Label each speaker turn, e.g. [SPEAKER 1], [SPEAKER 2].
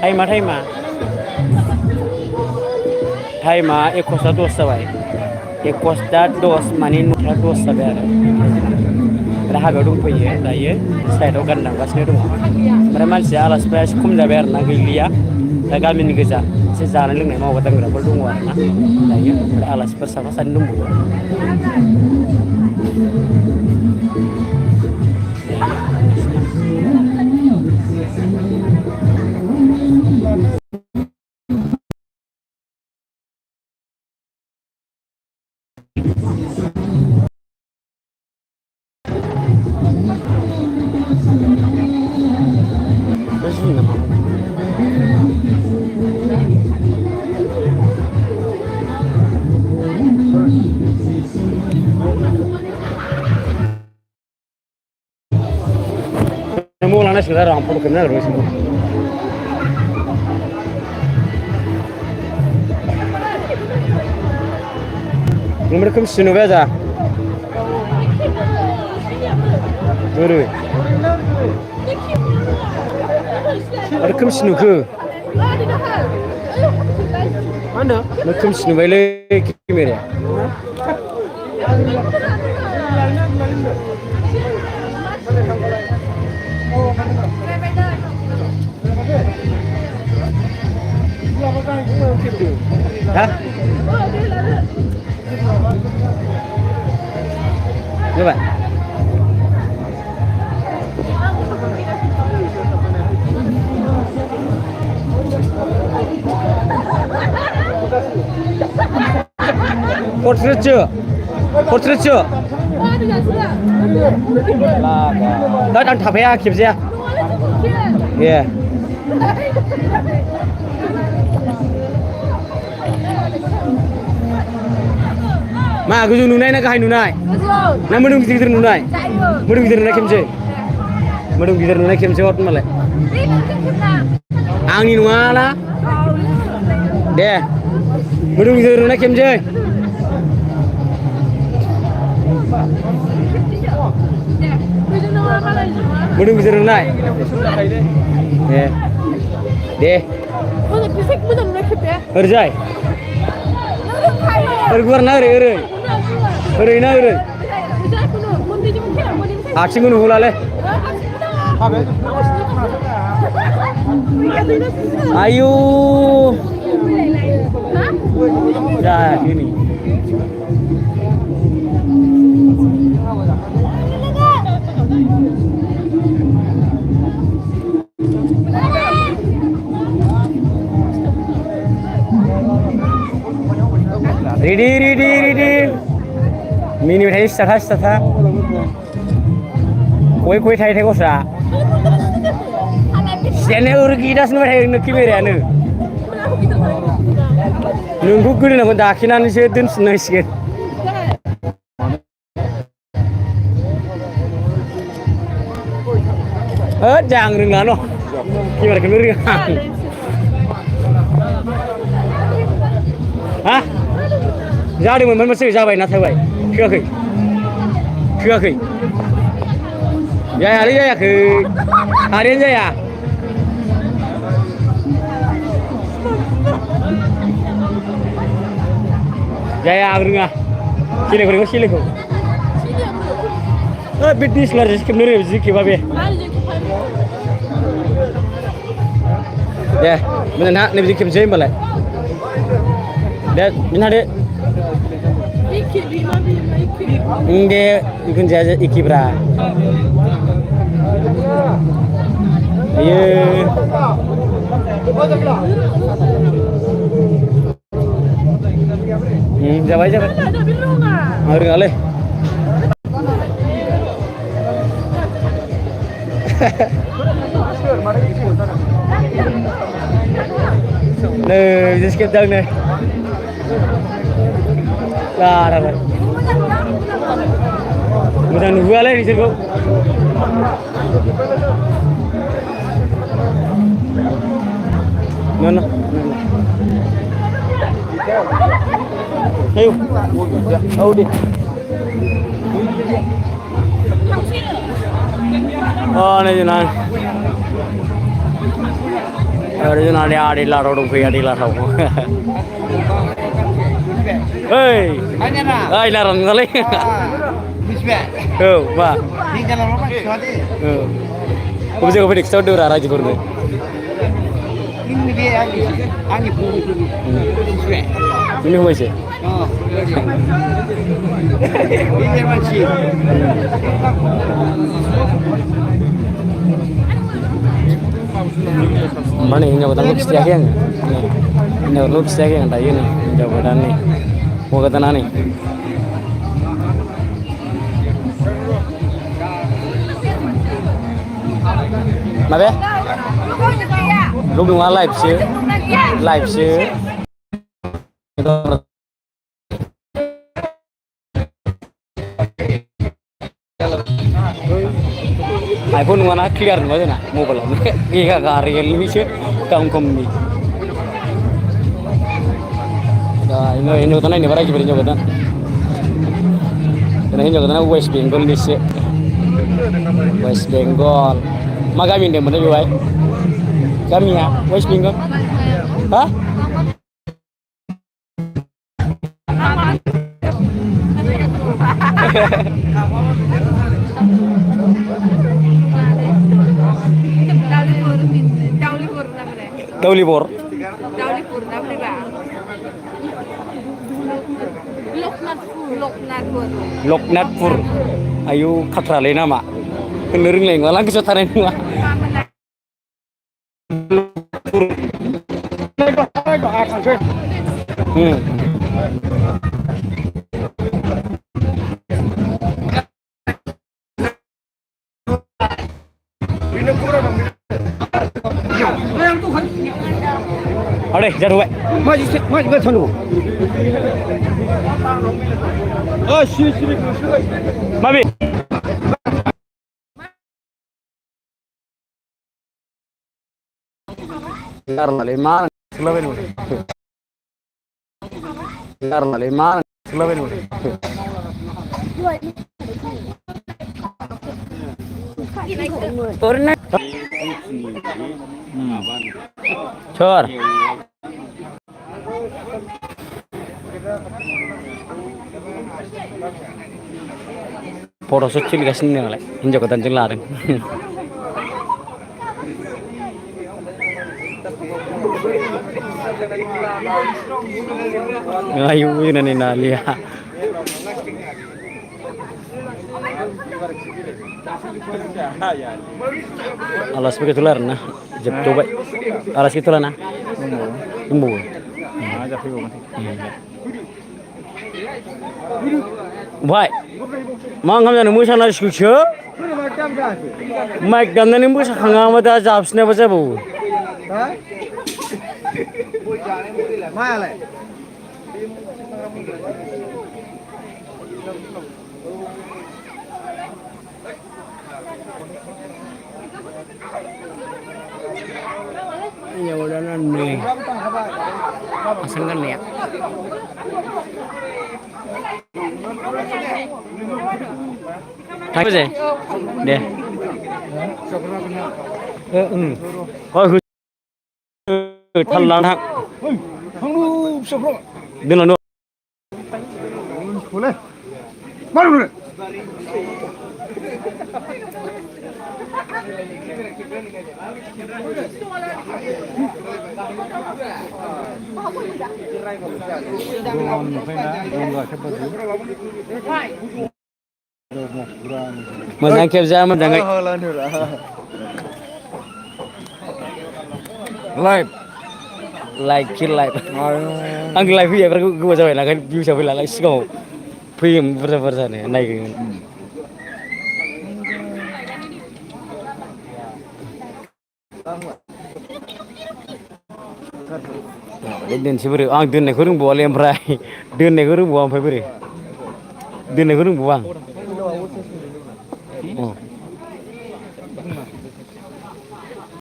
[SPEAKER 1] टाइमा 21:10 जाबाय 21:10 माने 9:10 जाबाय आरो हाबायाव दंफैयो दायो साइडआव गान दामगासिनो दङ ओमफ्राय मानसिया आलासिफ्रा एसे खम जाबाय आरो ना गैलिया दा गामिनि गोजा एसे जानाय लोंनाय मावग्रा दांग्राफोर दङ आरो ना दायो ओमफ्राय आलासिफोर साफा सानै दंबावो mau lana sekedar rampok kena terus nomor kem sinu aja baru kem sinu ke mana kem sinu balik kamera hả? Như vậy. Portrait chưa? Portrait chưa? Đó đang thả vé kịp chưa? Yeah. Ma gojo nunai na gahay nunai na mudung gidir nunai mudung gidir na kimje hot malai angni nuala de mudung gidir na kimje mudung gidir nunai de Erjai Erguar na ere Erina ere Aksi gunung hulale Ayo Ya gini Ready Mini hai stata Koi thai kosa Sene urgi das nu thai nu kimere anu Nunggu guri na dakinan se dun snai siget Jang rung lano Kimere kan rung Hah जादोंमोन मोनसे जाबाय ना थाबाय फैयाखै जायालै जायाखै आरेन जाया आं रोङा सिलेखौ बे डिसलार खेबनो रोङो जि खेबा बे दे मोजां नैबे खेबनोसै होमबालाय दे बिना दे Inde ikun jaja ikibra. Iya. Jabai. Hari kali. Nih, just kita nih. Lah. Mudah nunggu aja di sini kok. Mana? Ayo. Deh. Oh, nih jalan. ओरै जोंना आदै लाराव दंफैयो आदै लाराव ओइ ओइ लाराव नङालै औ मा बबे जायगायाव फैदों खिथाहरदोब्रा रायजोफोरनो ini masih mana ini jabatan lu setiap yang ini lu setiap yang tadi nih jabatan nih mau kata nani apa lu belum live sih iPhone mana clear nih macam na mobile ini gak real nih sih kaum ni ini utan ini berapa kali jabatan ini jabatan West Bengal nih sih West Bengal Magami deh mana juga kami ya West Bengal hah Daulipur Loknathpur ayu khatra le nama hono रोंलाय नङा लां गोसोआव थानाय नङा Ade, jaru baik. Maju ke sana. Oh, sini. Mabi. Karena lima, selawin. Karena lima, selawin. Purna. Chor. Foto kecil kasih nih oleh hinjau ketanjung larang. Ayu ini Nalia. Alas begitu lah nah, jep coba. Alas gitu lah nah. Tumbuh. Baik. Mang kami anu musa nari sekucu. Mike dan nani musa hanga mata jabsnya baca bu. Mana? Ya udah nanti. Asal kan ya. Apa sih? Deh. Oh, thalang thang. Đừng là nữa. Bắt rồi. Mình đang kêu ra mình đang kill live. Ang live ya, pero gue coba lah kan view coba lah, like sih film berasa nih naik. Dan sih beri, ang dunia kurung boleh emperai, dunia kurung buang apa beri, dunia kurung buang.